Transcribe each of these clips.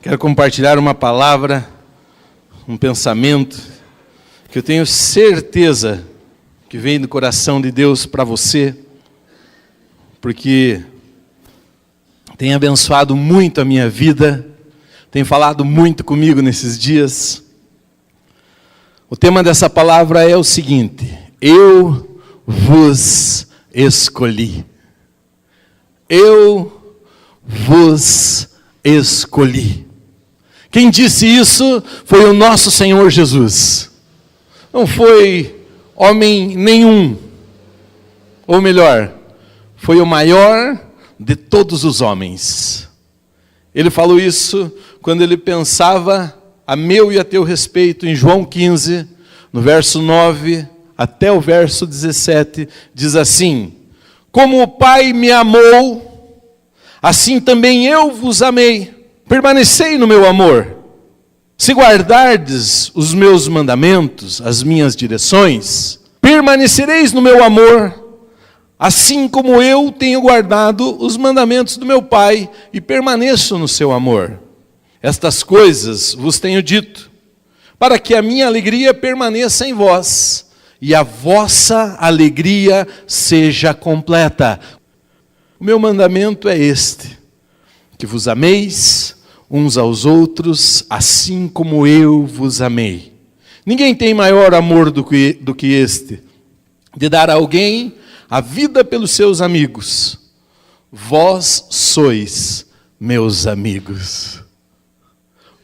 Quero compartilhar uma palavra, um pensamento, que eu tenho certeza que vem do coração de Deus para você, porque tem abençoado muito a minha vida, tem falado muito comigo nesses dias. O tema dessa palavra é o seguinte: eu vos escolhi. Eu vos escolhi. Quem disse isso foi o nosso Senhor Jesus. Não foi homem nenhum. Ou melhor, foi o maior de todos os homens. Ele falou isso quando ele pensava a meu e a teu respeito em João 15, no verso 9 até o verso 17, diz assim: como o Pai me amou, assim também eu vos amei. Permanecei no meu amor. Se guardardes os meus mandamentos, as minhas direções, permanecereis no meu amor, assim como eu tenho guardado os mandamentos do meu Pai e permaneço no seu amor. Estas coisas vos tenho dito, para que a minha alegria permaneça em vós e a vossa alegria seja completa. O meu mandamento é este: que vos ameis uns aos outros, assim como eu vos amei. Ninguém tem maior amor do que este, de dar a alguém a vida pelos seus amigos. Vós sois meus amigos.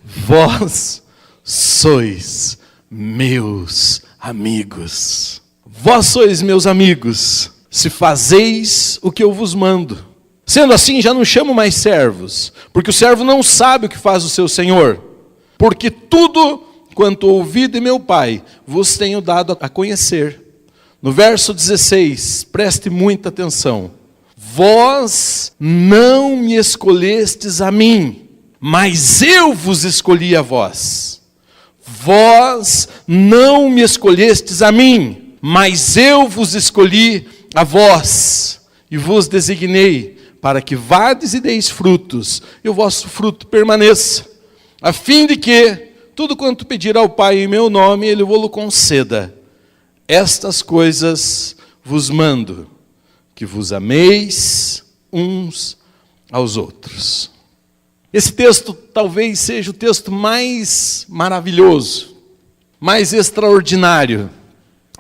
Vós sois meus amigos. Vós sois meus amigos, se fazeis o que eu vos mando. Sendo assim, já não chamo mais servos, porque o servo não sabe o que faz o seu senhor. Porque tudo quanto ouvi de meu Pai, vos tenho dado a conhecer. No verso 16, preste muita atenção. Vós não me escolhestes a mim, mas eu vos escolhi a vós. Vós não me escolhestes a mim, mas eu vos escolhi a vós, e vos designei para que vades e deis frutos, e o vosso fruto permaneça, a fim de que tudo quanto pedir ao Pai em meu nome, Ele vô-lo conceda. Estas coisas vos mando, que vos ameis uns aos outros. Esse texto talvez seja o texto mais maravilhoso, mais extraordinário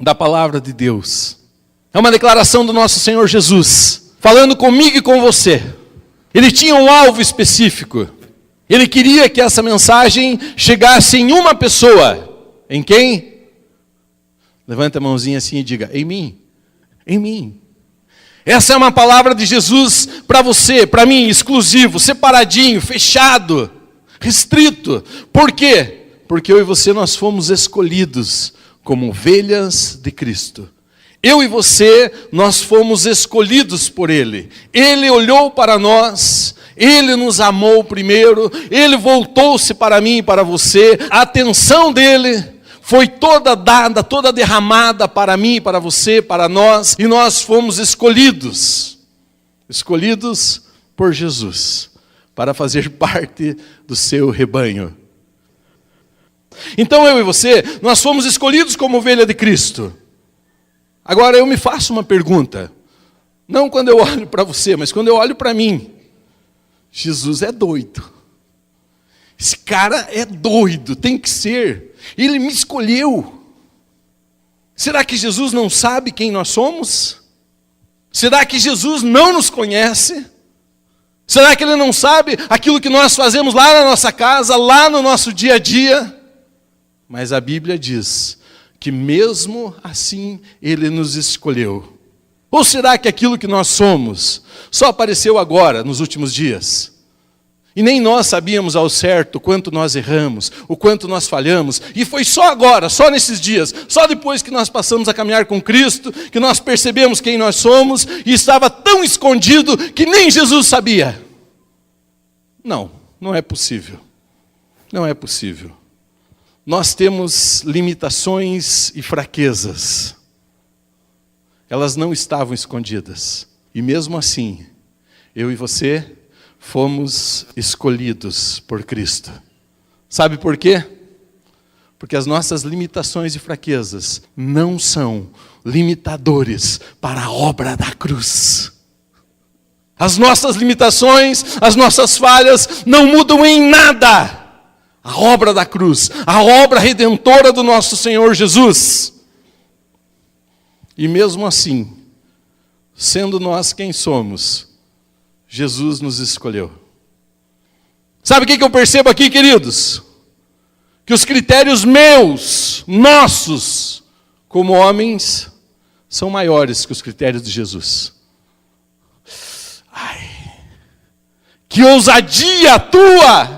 da palavra de Deus. É uma declaração do nosso Senhor Jesus, falando comigo e com você. Ele tinha um alvo específico. Ele queria que essa mensagem chegasse em uma pessoa. Em quem? Levanta a mãozinha assim e diga: em mim. Em mim. Essa é uma palavra de Jesus para você, para mim, exclusivo, separadinho, fechado, restrito. Por quê? Porque eu e você, nós fomos escolhidos como ovelhas de Cristo. Eu e você, nós fomos escolhidos por Ele. Ele olhou para nós, Ele nos amou primeiro, Ele voltou-se para mim e para você. A atenção dEle foi toda dada, toda derramada para mim, para você, para nós. E nós fomos escolhidos por Jesus, para fazer parte do seu rebanho. Então eu e você, nós fomos escolhidos como ovelha de Cristo. Agora eu me faço uma pergunta, não quando eu olho para você, mas quando eu olho para mim. Jesus é doido. Esse cara é doido, tem que ser. Ele me escolheu. Será que Jesus não sabe quem nós somos? Será que Jesus não nos conhece? Será que Ele não sabe aquilo que nós fazemos lá na nossa casa, lá no nosso dia a dia? Mas a Bíblia diz que mesmo assim Ele nos escolheu. Ou será que aquilo que nós somos só apareceu agora, nos últimos dias? E nem nós sabíamos ao certo o quanto nós erramos, o quanto nós falhamos. E foi só agora, só nesses dias, só depois que nós passamos a caminhar com Cristo, que nós percebemos quem nós somos, e estava tão escondido que nem Jesus sabia. Não, não é possível. Não é possível. Nós temos limitações e fraquezas. Elas não estavam escondidas. E mesmo assim, eu e você fomos escolhidos por Cristo. Sabe por quê? Porque as nossas limitações e fraquezas não são limitadores para a obra da cruz. As nossas limitações, as nossas falhas não mudam em nada a obra da cruz, a obra redentora do nosso Senhor Jesus. E mesmo assim, sendo nós quem somos, Jesus nos escolheu. Sabe o que eu percebo aqui, queridos? Que os critérios meus, nossos, como homens, são maiores que os critérios de Jesus. Ai, que ousadia tua!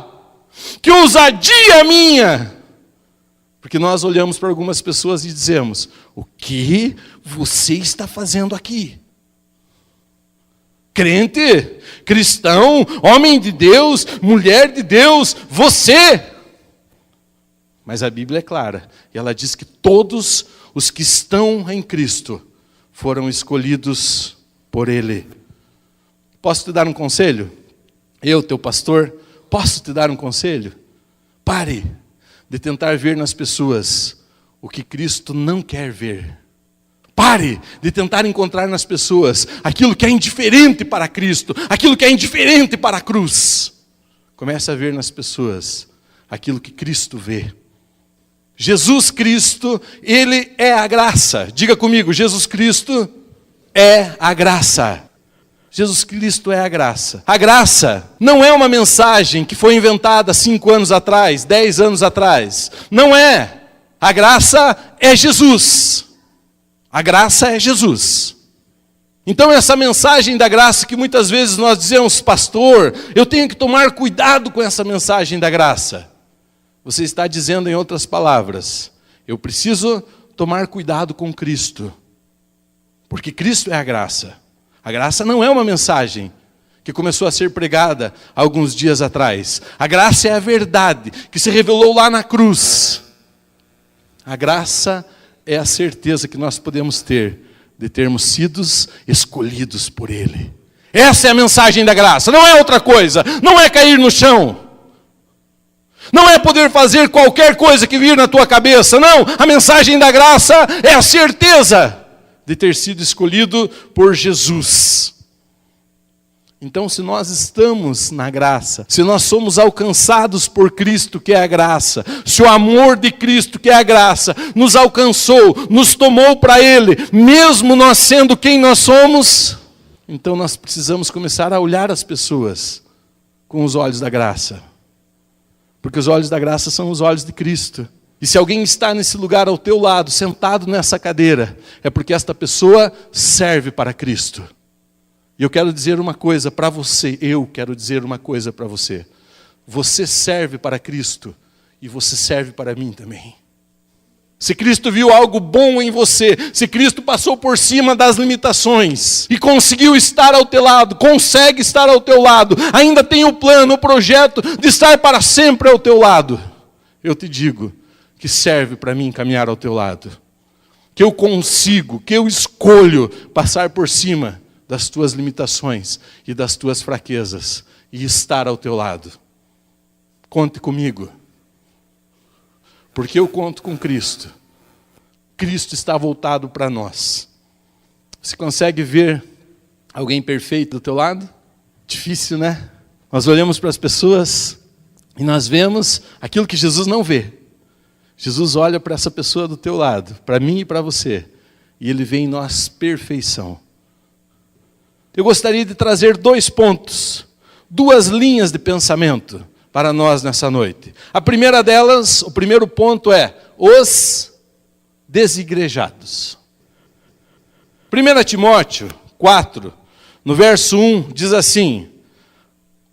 Que ousadia minha! Porque nós olhamos para algumas pessoas e dizemos: o que você está fazendo aqui? Crente, cristão, homem de Deus, mulher de Deus, você. Mas a Bíblia é clara, e ela diz que todos os que estão em Cristo foram escolhidos por Ele. Posso te dar um conselho? Eu, teu pastor, posso te dar um conselho? Pare de tentar ver nas pessoas o que Cristo não quer ver. Pare de tentar encontrar nas pessoas aquilo que é indiferente para Cristo, aquilo que é indiferente para a cruz. Comece a ver nas pessoas aquilo que Cristo vê. Jesus Cristo, Ele é a graça. Diga comigo, Jesus Cristo é a graça. Jesus Cristo é a graça. A graça não é uma mensagem que foi inventada 5 anos atrás, 10 anos atrás. Não é. A graça é Jesus. A graça é Jesus. Então essa mensagem da graça que muitas vezes nós dizemos, pastor, eu tenho que tomar cuidado com essa mensagem da graça. Você está dizendo em outras palavras, eu preciso tomar cuidado com Cristo. Porque Cristo é a graça. A graça não é uma mensagem que começou a ser pregada há alguns dias atrás. A graça é a verdade que se revelou lá na cruz. A graça é a certeza que nós podemos ter de termos sido escolhidos por Ele. Essa é a mensagem da graça, não é outra coisa. Não é cair no chão. Não é poder fazer qualquer coisa que vir na tua cabeça. Não, a mensagem da graça é a certeza de ter sido escolhido por Jesus. Então, se nós estamos na graça, se nós somos alcançados por Cristo, que é a graça, se o amor de Cristo, que é a graça, nos alcançou, nos tomou para Ele, mesmo nós sendo quem nós somos, então nós precisamos começar a olhar as pessoas com os olhos da graça. Porque os olhos da graça são os olhos de Cristo. E se alguém está nesse lugar ao teu lado, sentado nessa cadeira, é porque esta pessoa serve para Cristo. E eu quero dizer uma coisa para você, Você serve para Cristo e você serve para mim também. Se Cristo viu algo bom em você, se Cristo passou por cima das limitações e conseguiu estar ao teu lado, consegue estar ao teu lado, ainda tem o plano, o projeto de estar para sempre ao teu lado, eu te digo que serve para mim caminhar ao teu lado. Que eu consigo, que eu escolho passar por cima das tuas limitações e das tuas fraquezas e estar ao teu lado. Conte comigo. Porque eu conto com Cristo. Cristo está voltado para nós. Você consegue ver alguém perfeito do teu lado? Difícil, né? Nós olhamos para as pessoas e nós vemos aquilo que Jesus não vê. Jesus olha para essa pessoa do teu lado, para mim e para você, e Ele vê em nós perfeição. Eu gostaria de trazer 2 pontos, 2 linhas de pensamento para nós nessa noite. A primeira delas, o primeiro ponto é os desigrejados. 1 Timóteo 4, no verso 1, diz assim: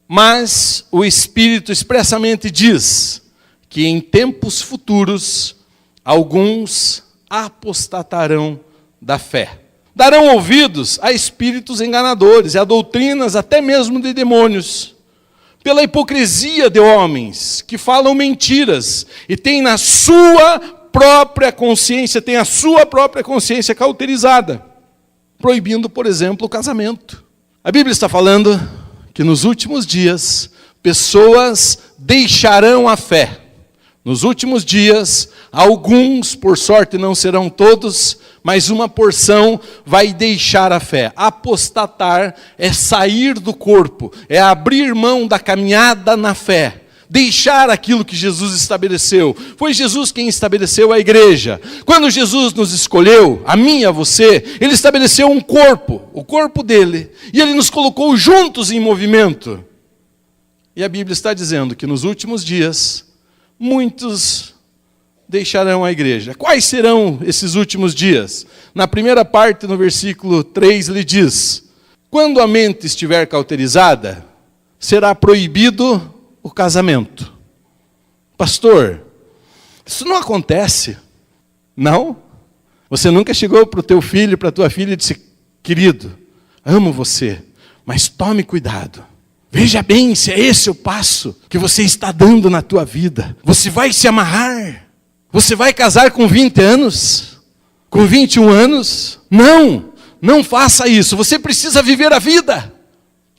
mas o Espírito expressamente diz que em tempos futuros alguns apostatarão da fé. Darão ouvidos a espíritos enganadores e a doutrinas até mesmo de demônios, pela hipocrisia de homens que falam mentiras e têm a sua própria consciência cauterizada, proibindo, por exemplo, o casamento. A Bíblia está falando que nos últimos dias pessoas deixarão a fé. Nos últimos dias, alguns, por sorte não serão todos, mas uma porção vai deixar a fé. Apostatar é sair do corpo, é abrir mão da caminhada na fé. Deixar aquilo que Jesus estabeleceu. Foi Jesus quem estabeleceu a igreja. Quando Jesus nos escolheu, a mim e a você, Ele estabeleceu um corpo, o corpo dele, e Ele nos colocou juntos em movimento. E a Bíblia está dizendo que nos últimos dias, muitos deixarão a igreja. Quais serão esses últimos dias? Na primeira parte, no versículo 3, ele diz: quando a mente estiver cauterizada, será proibido o casamento. Pastor, isso não acontece. Não? Você nunca chegou para o teu filho, para a tua filha e disse: querido, amo você, mas tome cuidado. Veja bem se é esse o passo que você está dando na tua vida. Você vai se amarrar? Você vai casar com 20 anos? Com 21 anos? Não, não faça isso. Você precisa viver a vida.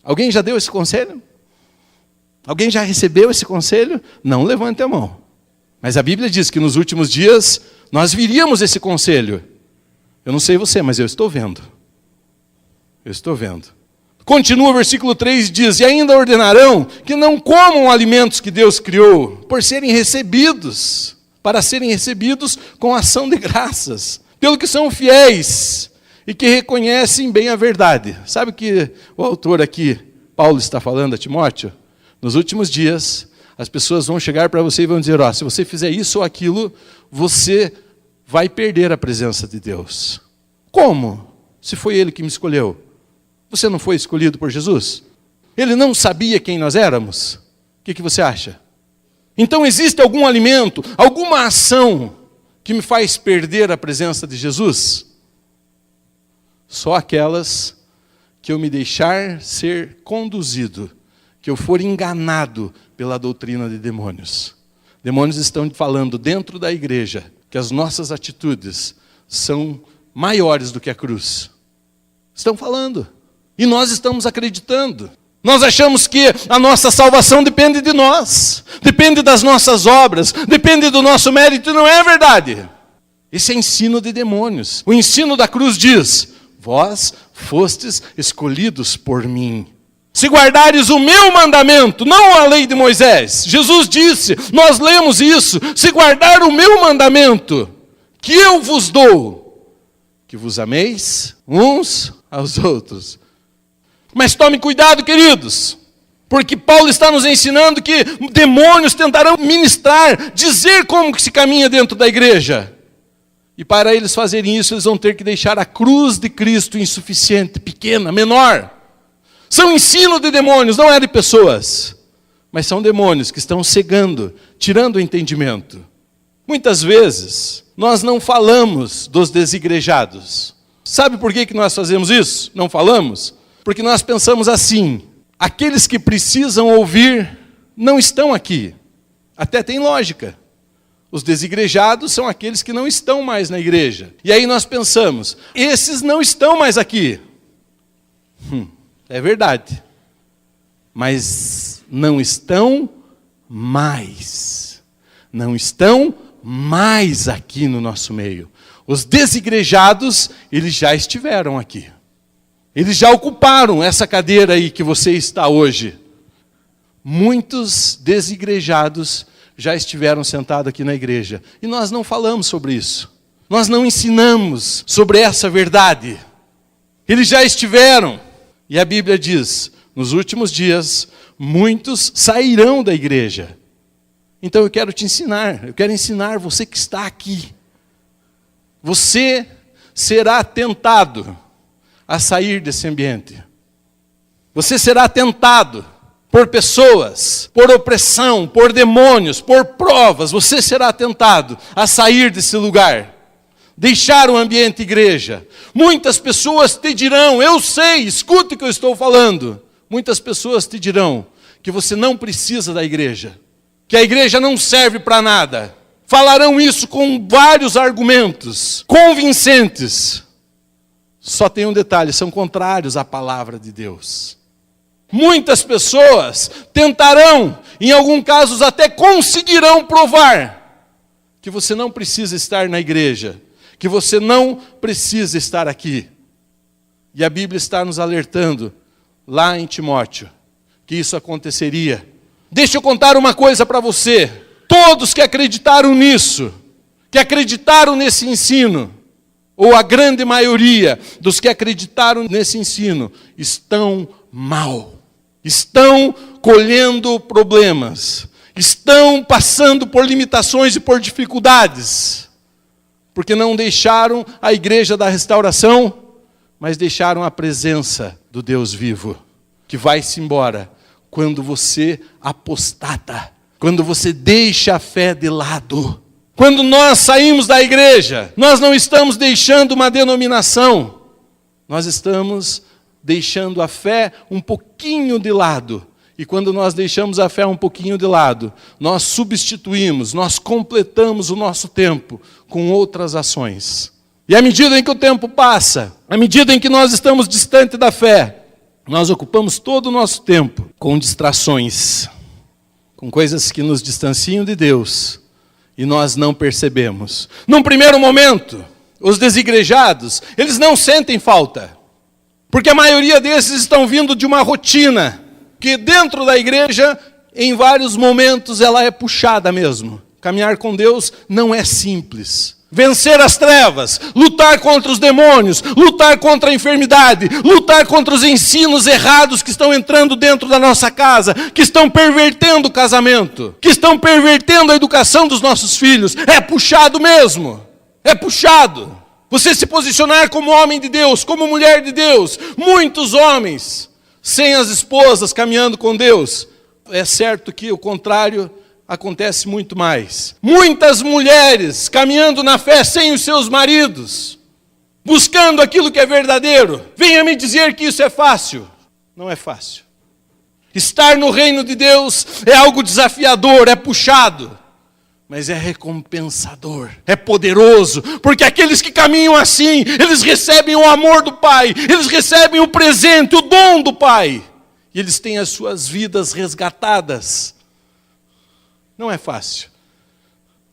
Alguém já deu esse conselho? Alguém já recebeu esse conselho? Não levante a mão. Mas a Bíblia diz que nos últimos dias nós viríamos esse conselho. Eu não sei você, mas eu estou vendo. Eu estou vendo. Continua o versículo 3, diz: e ainda ordenarão que não comam alimentos que Deus criou, por serem recebidos, para serem recebidos com ação de graças, pelo que são fiéis e que reconhecem bem a verdade. Sabe o que o autor aqui, Paulo, está falando a Timóteo? Nos últimos dias, as pessoas vão chegar para você e vão dizer: se você fizer isso ou aquilo, você vai perder a presença de Deus. Como? Se foi Ele que me escolheu. Você não foi escolhido por Jesus? Ele não sabia quem nós éramos? O que você acha? Então existe algum alimento, alguma ação que me faz perder a presença de Jesus? Só aquelas que eu me deixar ser conduzido, que eu for enganado pela doutrina de demônios. Demônios estão falando dentro da igreja que as nossas atitudes são maiores do que a cruz. Estão falando. E nós estamos acreditando. Nós achamos que a nossa salvação depende de nós, depende das nossas obras, depende do nosso mérito, e não é verdade. Esse é ensino de demônios. O ensino da cruz diz: vós fostes escolhidos por mim. Se guardares o meu mandamento, não a lei de Moisés. Jesus disse, nós lemos isso: se guardar o meu mandamento, que eu vos dou, que vos ameis uns aos outros. Mas tome cuidado, queridos, porque Paulo está nos ensinando que demônios tentarão ministrar, dizer como que se caminha dentro da igreja. E para eles fazerem isso, eles vão ter que deixar a cruz de Cristo insuficiente, pequena, menor. São ensino de demônios, não é de pessoas. Mas são demônios que estão cegando, tirando o entendimento. Muitas vezes, nós não falamos dos desigrejados. Sabe por que nós fazemos isso? Não falamos? Porque nós pensamos assim: aqueles que precisam ouvir não estão aqui. Até tem lógica. Os desigrejados são aqueles que não estão mais na igreja. E aí nós pensamos: esses não estão mais aqui. É verdade. Mas não estão mais. Não estão mais aqui no nosso meio. Os desigrejados, eles já estiveram aqui. Eles já ocuparam essa cadeira aí que você está hoje. Muitos desigrejados já estiveram sentados aqui na igreja. E nós não falamos sobre isso. Nós não ensinamos sobre essa verdade. Eles já estiveram. E a Bíblia diz, nos últimos dias, muitos sairão da igreja. Então eu quero te ensinar. Eu quero ensinar você que está aqui. Você será tentado a sair desse ambiente. Você será tentado por pessoas, por opressão, por demônios, por provas. Você será tentado a sair desse lugar, deixar o ambiente igreja. Muitas pessoas te dirão, eu sei, escute o que eu estou falando. Muitas pessoas te dirão que você não precisa da igreja, que a igreja não serve para nada. Falarão isso com vários argumentos convincentes. Só tem um detalhe, são contrários à palavra de Deus. Muitas pessoas tentarão, em alguns casos até conseguirão provar que você não precisa estar na igreja, que você não precisa estar aqui. E a Bíblia está nos alertando, lá em Timóteo, que isso aconteceria. Deixa eu contar uma coisa para você. Todos que acreditaram nisso, que acreditaram nesse ensino, ou a grande maioria dos que acreditaram nesse ensino, estão mal. Estão colhendo problemas. Estão passando por limitações e por dificuldades. Porque não deixaram a igreja da restauração, mas deixaram a presença do Deus vivo, que vai-se embora quando você apostata, quando você deixa a fé de lado. Quando nós saímos da igreja, nós não estamos deixando uma denominação, nós estamos deixando a fé um pouquinho de lado. E quando nós deixamos a fé um pouquinho de lado, nós substituímos, nós completamos o nosso tempo com outras ações. E à medida em que o tempo passa, à medida em que nós estamos distante da fé, nós ocupamos todo o nosso tempo com distrações, com coisas que nos distanciam de Deus e nós não percebemos. Num primeiro momento, os desigrejados, eles não sentem falta, porque a maioria desses estão vindo de uma rotina, que dentro da igreja, em vários momentos, ela é puxada mesmo. Caminhar com Deus não é simples. Vencer as trevas, lutar contra os demônios, lutar contra a enfermidade, lutar contra os ensinos errados que estão entrando dentro da nossa casa, que estão pervertendo o casamento, que estão pervertendo a educação dos nossos filhos. É puxado mesmo, é puxado. Você se posicionar como homem de Deus, como mulher de Deus. Muitos homens sem as esposas caminhando com Deus. É certo que o contrário acontece muito mais. Muitas mulheres caminhando na fé sem os seus maridos, buscando aquilo que é verdadeiro. Venha me dizer que isso é fácil. Não é fácil. Estar no reino de Deus é algo desafiador, é puxado, mas é recompensador, é poderoso, porque aqueles que caminham assim, eles recebem o amor do Pai, eles recebem o presente, o dom do Pai, e eles têm as suas vidas resgatadas. Não é fácil,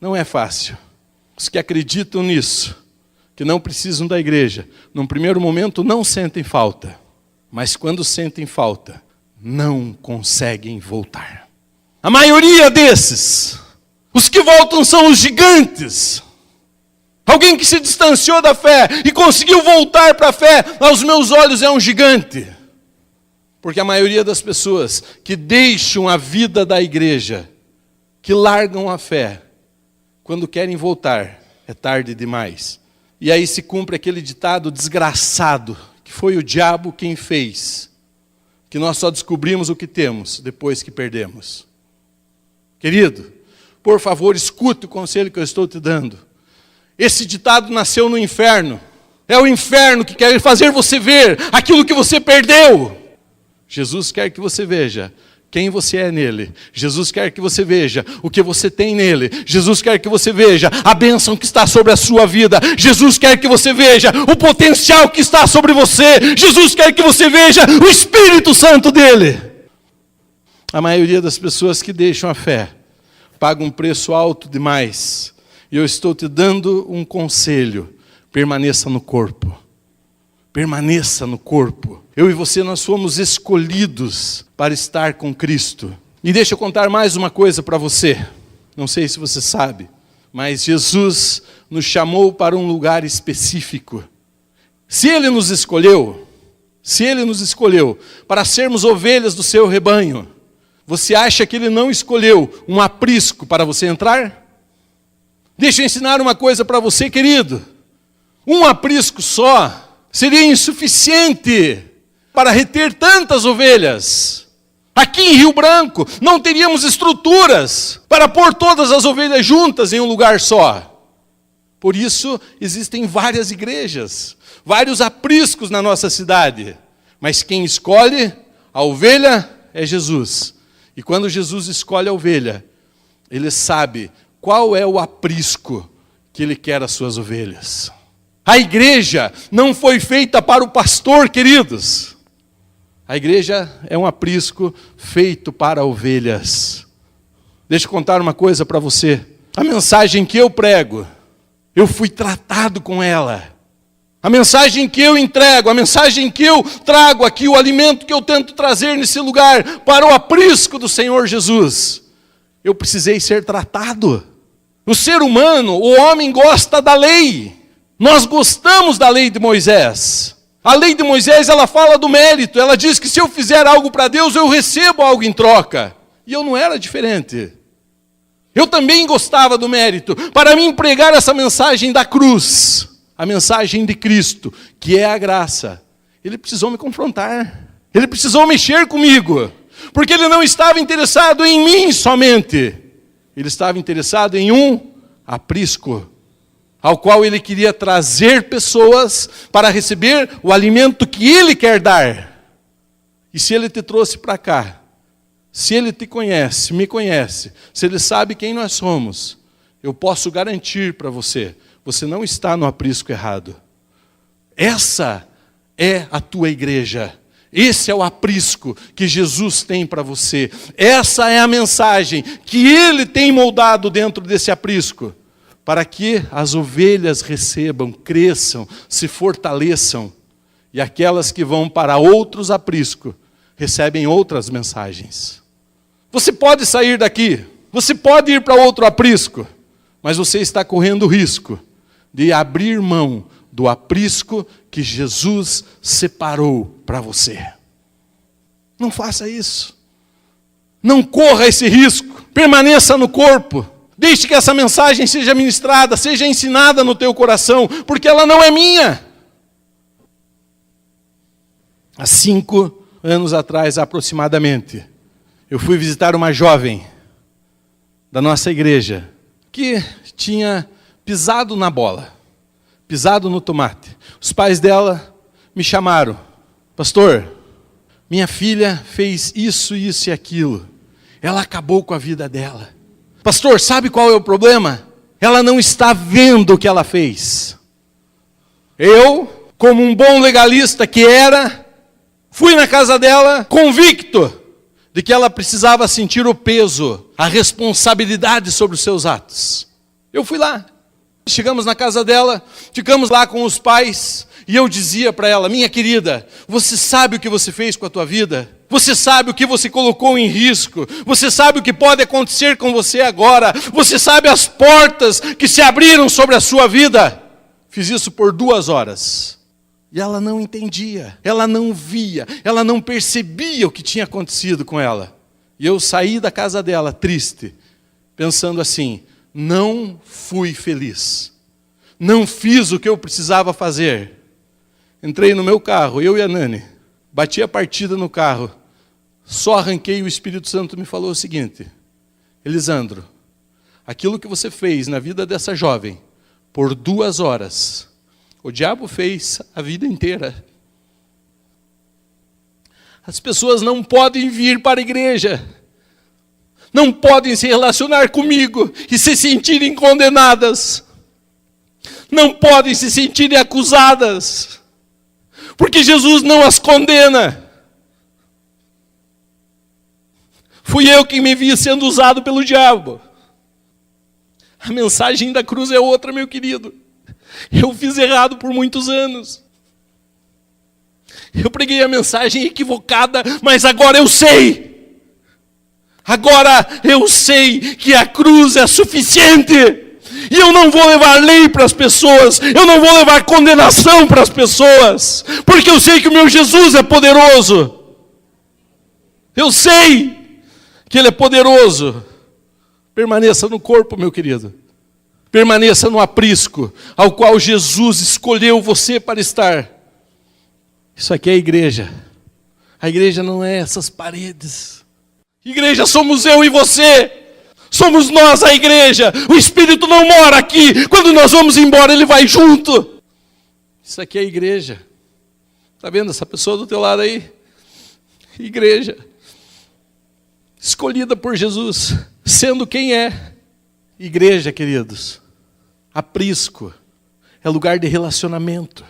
não é fácil. Os que acreditam nisso, que não precisam da igreja, num primeiro momento não sentem falta, mas quando sentem falta, não conseguem voltar. A maioria desses, os que voltam são os gigantes. Alguém que se distanciou da fé e conseguiu voltar para a fé, aos meus olhos é um gigante. Porque a maioria das pessoas que deixam a vida da igreja, que largam a fé, quando querem voltar, é tarde demais. E aí se cumpre aquele ditado desgraçado, que foi o diabo quem fez, que nós só descobrimos o que temos depois que perdemos. Querido, por favor, escute o conselho que eu estou te dando. Esse ditado nasceu no inferno. É o inferno que quer fazer você ver aquilo que você perdeu. Jesus quer que você veja quem você é nele. Jesus quer que você veja o que você tem nele. Jesus quer que você veja a bênção que está sobre a sua vida. Jesus quer que você veja o potencial que está sobre você. Jesus quer que você veja o Espírito Santo dele. A maioria das pessoas que deixam a fé paga um preço alto demais. E eu estou te dando um conselho. Permaneça no corpo. Permaneça no corpo. Eu e você, nós fomos escolhidos para estar com Cristo. E deixa eu contar mais uma coisa para você. Não sei se você sabe, mas Jesus nos chamou para um lugar específico. Se Ele nos escolheu para sermos ovelhas do seu rebanho, você acha que Ele não escolheu um aprisco para você entrar? Deixa eu ensinar uma coisa para você, querido. Um aprisco só seria insuficiente para reter tantas ovelhas. Aqui em Rio Branco não teríamos estruturas para pôr todas as ovelhas juntas em um lugar só. Por isso existem várias igrejas, vários apriscos na nossa cidade. Mas quem escolhe a ovelha é Jesus. E quando Jesus escolhe a ovelha, Ele sabe qual é o aprisco que Ele quer as suas ovelhas. A igreja não foi feita para o pastor, queridos. A igreja é um aprisco feito para ovelhas. Deixa eu contar uma coisa para você. A mensagem que eu prego, eu fui tratado com ela. A mensagem que eu entrego, a mensagem que eu trago aqui, o alimento que eu tento trazer nesse lugar para o aprisco do Senhor Jesus, eu precisei ser tratado. O ser humano, o homem gosta da lei. Nós gostamos da lei de Moisés. A lei de Moisés, ela fala do mérito. Ela diz que se eu fizer algo para Deus, eu recebo algo em troca. E eu não era diferente. Eu também gostava do mérito. Para mim pregar essa mensagem da cruz, a mensagem de Cristo, que é a graça, ele precisou me confrontar. Ele precisou mexer comigo. Porque ele não estava interessado em mim somente. Ele estava interessado em um aprisco, ao qual ele queria trazer pessoas para receber o alimento que ele quer dar. E se ele te trouxe para cá, se ele te conhece, me conhece, se ele sabe quem nós somos, eu posso garantir para você, você não está no aprisco errado. Essa é a tua igreja. Esse é o aprisco que Jesus tem para você. Essa é a mensagem que Ele tem moldado dentro desse aprisco, para que as ovelhas recebam, cresçam, se fortaleçam, e aquelas que vão para outros apriscos recebem outras mensagens. Você pode sair daqui, você pode ir para outro aprisco, mas você está correndo o risco de abrir mão do aprisco que Jesus separou para você. Não faça isso. Não corra esse risco. Permaneça no corpo. Deixe que essa mensagem seja ministrada, seja ensinada no teu coração, porque ela não é minha. Há 5 anos atrás, aproximadamente, eu fui visitar uma jovem da nossa igreja que tinha pisado na bola, pisado no tomate. Os pais dela me chamaram: pastor, minha filha fez isso, isso e aquilo. Ela acabou com a vida dela. Pastor, sabe qual é o problema? Ela não está vendo o que ela fez. Eu, como um bom legalista que era, fui na casa dela convicto de que ela precisava sentir o peso, a responsabilidade sobre os seus atos. Eu fui lá. Chegamos na casa dela, ficamos lá com os pais, e eu dizia para ela: minha querida, você sabe o que você fez com a tua vida? Você sabe o que você colocou em risco? Você sabe o que pode acontecer com você agora? Você sabe as portas que se abriram sobre a sua vida? Fiz isso por 2 horas. E ela não entendia, ela não via, ela não percebia o que tinha acontecido com ela. E eu saí da casa dela triste, pensando assim: não fui feliz. Não fiz o que eu precisava fazer. Entrei no meu carro, eu e a Nani. Bati a partida no carro. Só arranquei e o Espírito Santo me falou o seguinte: Elisandro, aquilo que você fez na vida dessa jovem, por 2 horas, o diabo fez a vida inteira. As pessoas não podem vir para a igreja, não podem se relacionar comigo e se sentirem condenadas, não podem se sentirem acusadas, porque Jesus não as condena. Fui eu quem me via sendo usado pelo diabo. A mensagem da cruz é outra, meu querido. Eu fiz errado por muitos anos. Eu preguei a mensagem equivocada, mas agora eu sei. Agora eu sei que a cruz é suficiente. E eu não vou levar lei para as pessoas, eu não vou levar condenação para as pessoas, porque eu sei que o meu Jesus é poderoso. Eu sei que Ele é poderoso. Permaneça no corpo, meu querido. Permaneça no aprisco ao qual Jesus escolheu você para estar. Isso aqui é a igreja. A igreja não é essas paredes. Igreja somos eu e você. Somos nós a igreja. O Espírito não mora aqui. Quando nós vamos embora, Ele vai junto. Isso aqui é a igreja. Está vendo essa pessoa do teu lado aí? Igreja. Escolhida por Jesus. Sendo quem é. Igreja, queridos. Aprisco. É lugar de relacionamento.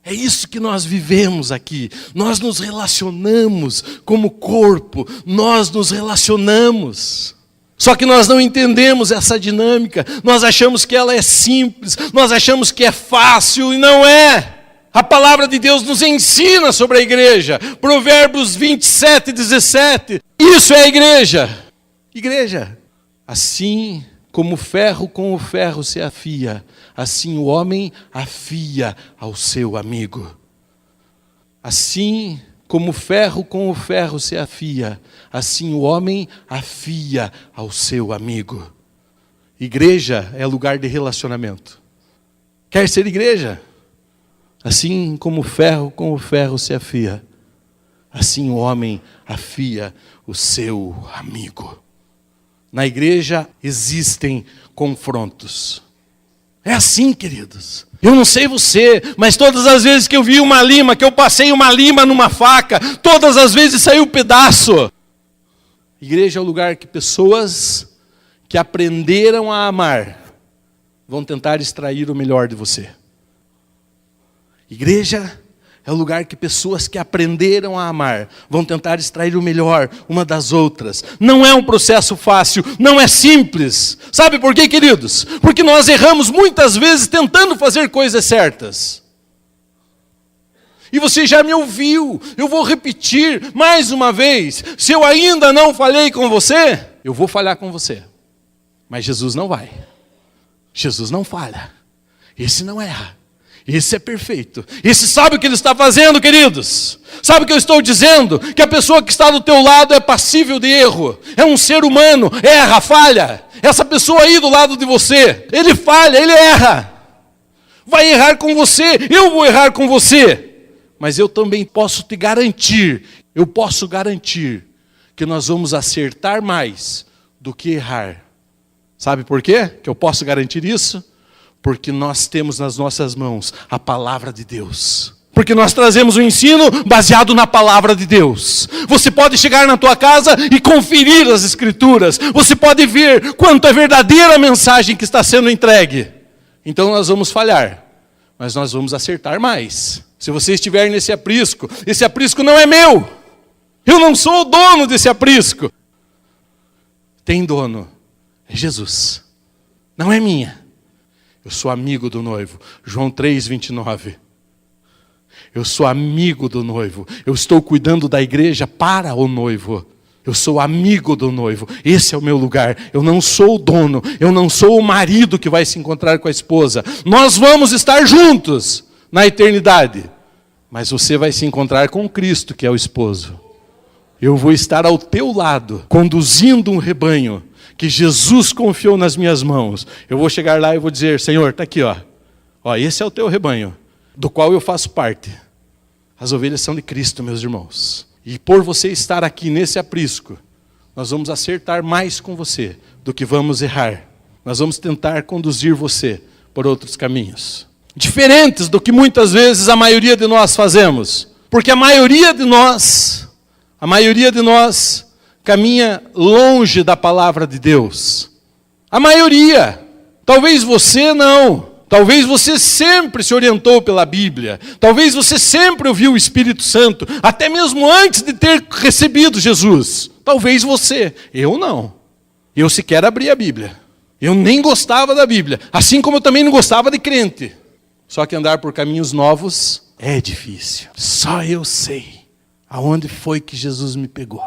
É isso que nós vivemos aqui. Nós nos relacionamos como corpo, nós nos relacionamos. Só que nós não entendemos essa dinâmica, nós achamos que ela é simples, nós achamos que é fácil e não é. A palavra de Deus nos ensina sobre a igreja. Provérbios 27:17. Isso é a igreja. Igreja. Assim como o ferro com o ferro se afia, assim o homem afia ao seu amigo. Assim como o ferro com o ferro se afia, assim o homem afia ao seu amigo. Igreja é lugar de relacionamento. Quer ser igreja? Assim como o ferro com o ferro se afia, assim o homem afia o seu amigo. Na igreja existem confrontos. É assim, queridos. Eu não sei você, mas todas as vezes que eu vi uma lima, que eu passei uma lima numa faca, todas as vezes saiu um pedaço. Igreja é o lugar que pessoas que aprenderam a amar vão tentar extrair o melhor de você. Igreja é o lugar que pessoas que aprenderam a amar vão tentar extrair o melhor uma das outras. Não é um processo fácil, não é simples. Sabe por quê, queridos? Porque nós erramos muitas vezes tentando fazer coisas certas. E você já me ouviu, eu vou repetir mais uma vez. Se eu ainda não falhei com você, eu vou falhar com você. Mas Jesus não vai. Jesus não falha. Esse não erra. Esse é perfeito. Esse sabe o que ele está fazendo, queridos. Sabe o que eu estou dizendo? Que a pessoa que está do teu lado é passível de erro. É um ser humano, erra, falha. Essa pessoa aí do lado de você, ele falha, ele erra. Vai errar com você, eu vou errar com você. Mas eu também posso te garantir, eu posso garantir que nós vamos acertar mais do que errar. Sabe por quê que eu posso garantir isso? Porque nós temos nas nossas mãos a palavra de Deus. Porque nós trazemos o ensino baseado na palavra de Deus. Você pode chegar na tua casa e conferir as escrituras. Você pode ver quanto é verdadeira a mensagem que está sendo entregue. Então nós vamos falhar, mas nós vamos acertar mais. Se você estiver nesse aprisco, esse aprisco não é meu. Eu não sou o dono desse aprisco. Tem dono, é Jesus. Não é minha. Eu sou amigo do noivo. João 3:29. Eu sou amigo do noivo. Eu estou cuidando da igreja para o noivo. Eu sou amigo do noivo. Esse é o meu lugar. Eu não sou o dono. Eu não sou o marido que vai se encontrar com a esposa. Nós vamos estar juntos na eternidade. Mas você vai se encontrar com Cristo, que é o esposo. Eu vou estar ao teu lado, conduzindo um rebanho que Jesus confiou nas minhas mãos. Eu vou chegar lá e vou dizer: Senhor, está aqui, ó. Esse é o teu rebanho, do qual eu faço parte. As ovelhas são de Cristo, meus irmãos. E por você estar aqui nesse aprisco, nós vamos acertar mais com você do que vamos errar. Nós vamos tentar conduzir você por outros caminhos, diferentes do que muitas vezes a maioria de nós fazemos. Porque a maioria de nós caminha longe da palavra de Deus. A maioria. Talvez você não. Talvez você sempre se orientou pela Bíblia. Talvez você sempre ouviu o Espírito Santo, até mesmo antes de ter recebido Jesus. Talvez você. Eu não. Eu sequer abri a Bíblia. Eu nem gostava da Bíblia. Assim como eu também não gostava de crente. Só que andar por caminhos novos é difícil. Só eu sei aonde foi que Jesus me pegou.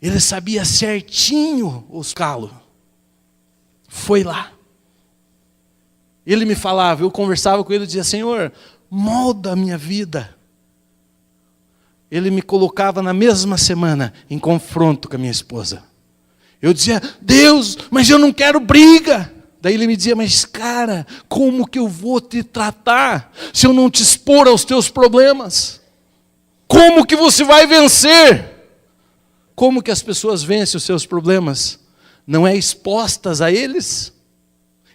Ele sabia certinho os calos. Foi lá. Ele me falava, eu conversava com ele e dizia: Senhor, molda a minha vida. Ele me colocava na mesma semana em confronto com a minha esposa. Eu dizia: Deus, mas eu não quero briga. Daí ele me dizia: mas cara, como que eu vou te tratar se eu não te expor aos teus problemas? Como que você vai vencer? Como que as pessoas vencem os seus problemas? Não é expostas a eles?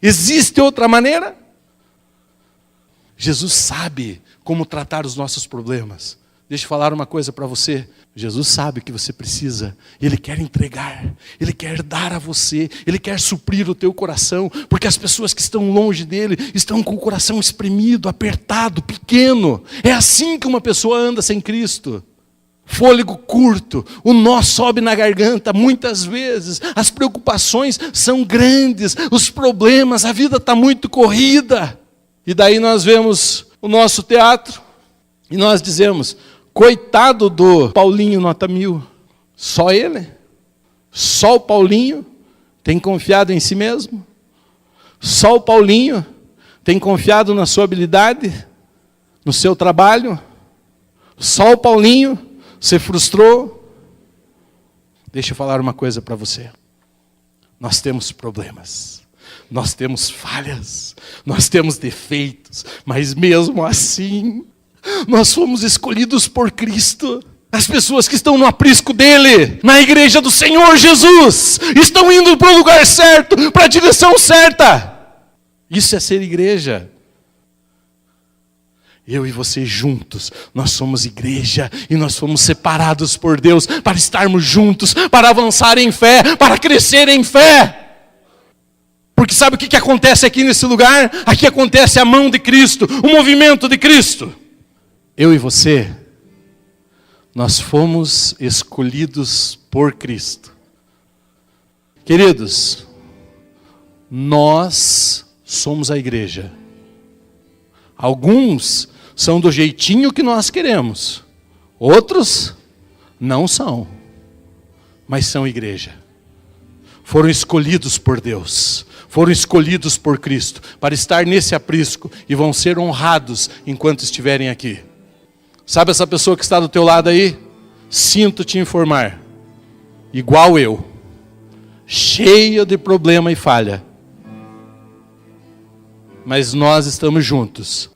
Existe outra maneira? Jesus sabe como tratar os nossos problemas. Deixa eu falar uma coisa para você. Jesus sabe o que você precisa. Ele quer entregar. Ele quer dar a você. Ele quer suprir o teu coração. Porque as pessoas que estão longe dele estão com o coração espremido, apertado, pequeno. É assim que uma pessoa anda sem Cristo. Fôlego curto, o nó sobe na garganta muitas vezes. As preocupações são grandes. Os problemas, a vida está muito corrida. E daí nós vemos o nosso teatro e nós dizemos: coitado do Paulinho nota 1000. Só ele? Só o Paulinho tem confiado em si mesmo? Só o Paulinho tem confiado na sua habilidade? No seu trabalho? Só o Paulinho se frustrou? Deixa eu falar uma coisa para você. Nós temos problemas. Nós temos falhas. Nós temos defeitos. Mas mesmo assim, nós fomos escolhidos por Cristo. As pessoas que estão no aprisco dele, na igreja do Senhor Jesus, estão indo para o lugar certo, para a direção certa. Isso é ser igreja. Eu e você juntos, nós somos igreja e nós fomos separados por Deus para estarmos juntos, para avançar em fé, para crescer em fé. Porque sabe o que acontece aqui nesse lugar? Aqui acontece a mão de Cristo, o movimento de Cristo. Eu e você, nós fomos escolhidos por Cristo. Queridos, nós somos a igreja. Alguns são do jeitinho que nós queremos. Outros não são, mas são igreja. Foram escolhidos por Deus. Foram escolhidos por Cristo para estar nesse aprisco e vão ser honrados enquanto estiverem aqui. Sabe essa pessoa que está do teu lado aí? Sinto te informar. Igual eu. Cheia de problema e falha. Mas nós estamos juntos.